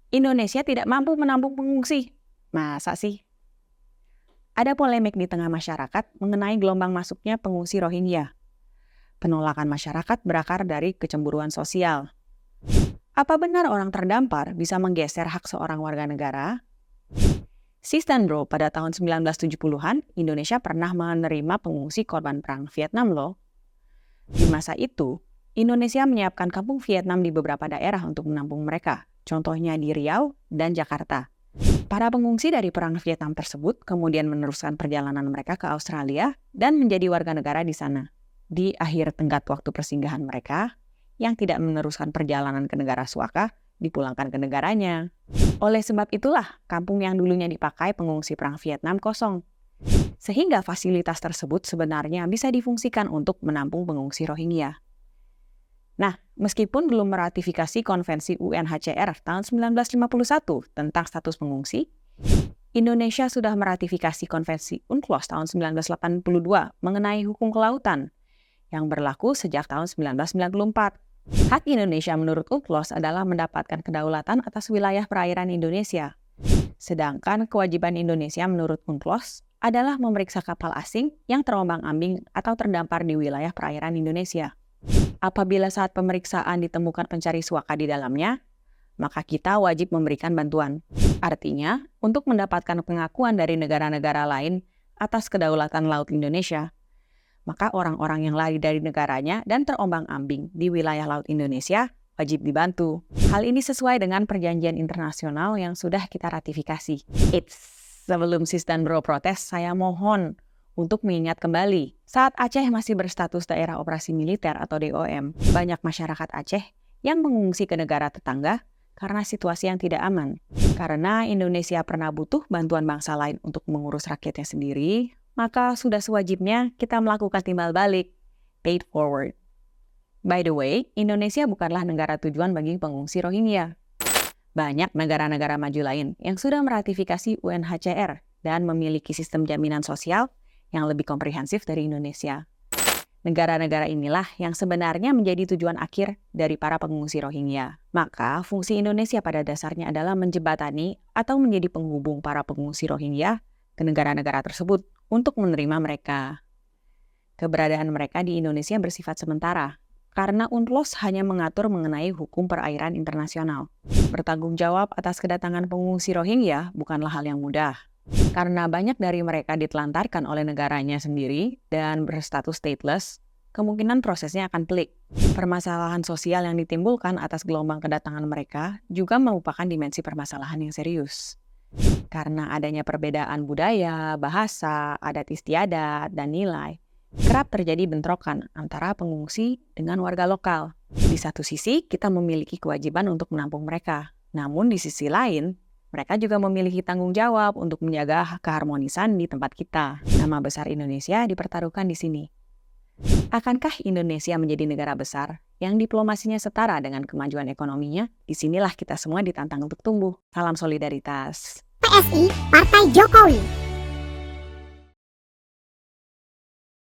Indonesia tidak mampu menampung pengungsi. Masa sih? Ada polemik di tengah masyarakat mengenai gelombang masuknya pengungsi Rohingya. Penolakan masyarakat berakar dari kecemburuan sosial. Apa benar orang terdampar bisa menggeser hak seorang warga negara? Sis dan bro, pada tahun 1970-an, Indonesia pernah menerima pengungsi korban perang Vietnam loh. Di masa itu, Indonesia menyiapkan kampung Vietnam di beberapa daerah untuk menampung mereka, contohnya di Riau dan Jakarta. Para pengungsi dari perang Vietnam tersebut kemudian meneruskan perjalanan mereka ke Australia dan menjadi warga negara di sana. Di akhir tenggat waktu persinggahan mereka, yang tidak meneruskan perjalanan ke negara suaka, dipulangkan ke negaranya. Oleh sebab itulah, kampung yang dulunya dipakai pengungsi perang Vietnam kosong. Sehingga fasilitas tersebut sebenarnya bisa difungsikan untuk menampung pengungsi Rohingya. Nah, meskipun belum meratifikasi Konvensi UNHCR tahun 1951 tentang status pengungsi, Indonesia sudah meratifikasi Konvensi UNCLOS tahun 1982 mengenai hukum kelautan yang berlaku sejak tahun 1994. Hak Indonesia menurut UNCLOS adalah mendapatkan kedaulatan atas wilayah perairan Indonesia. Sedangkan kewajiban Indonesia menurut UNCLOS adalah memeriksa kapal asing yang terombang-ambing atau terdampar di wilayah perairan Indonesia. Apabila saat pemeriksaan ditemukan pencari suaka di dalamnya, maka kita wajib memberikan bantuan. Artinya, untuk mendapatkan pengakuan dari negara-negara lain atas kedaulatan laut Indonesia, maka orang-orang yang lari dari negaranya dan terombang-ambing di wilayah laut Indonesia wajib dibantu. Hal ini sesuai dengan perjanjian internasional yang sudah kita ratifikasi. Sebelum Sis dan Bro protes, saya mohon untuk mengingat kembali, saat Aceh masih berstatus daerah operasi militer atau DOM, banyak masyarakat Aceh yang mengungsi ke negara tetangga karena situasi yang tidak aman. Karena Indonesia pernah butuh bantuan bangsa lain untuk mengurus rakyatnya sendiri, maka sudah sewajibnya kita melakukan timbal balik, paid forward. By the way, Indonesia bukanlah negara tujuan bagi pengungsi Rohingya. Banyak negara-negara maju lain yang sudah meratifikasi UNHCR dan memiliki sistem jaminan sosial yang lebih komprehensif dari Indonesia. Negara-negara inilah yang sebenarnya menjadi tujuan akhir dari para pengungsi Rohingya. Maka, fungsi Indonesia pada dasarnya adalah menjembatani atau menjadi penghubung para pengungsi Rohingya ke negara-negara tersebut untuk menerima mereka. Keberadaan mereka di Indonesia bersifat sementara, karena UNCLOS hanya mengatur mengenai hukum perairan internasional. Bertanggung jawab atas kedatangan pengungsi Rohingya bukanlah hal yang mudah. Karena banyak dari mereka ditelantarkan oleh negaranya sendiri dan berstatus stateless, kemungkinan prosesnya akan pelik. Permasalahan sosial yang ditimbulkan atas gelombang kedatangan mereka juga merupakan dimensi permasalahan yang serius. Karena adanya perbedaan budaya, bahasa, adat istiadat, dan nilai, kerap terjadi bentrokan antara pengungsi dengan warga lokal. Di satu sisi, kita memiliki kewajiban untuk menampung mereka. Namun di sisi lain, mereka juga memiliki tanggung jawab untuk menjaga keharmonisan di tempat kita. Nama besar Indonesia dipertaruhkan di sini. Akankah Indonesia menjadi negara besar yang diplomasinya setara dengan kemajuan ekonominya? Disinilah kita semua ditantang untuk tumbuh. Salam solidaritas. PSI Partai Jokowi.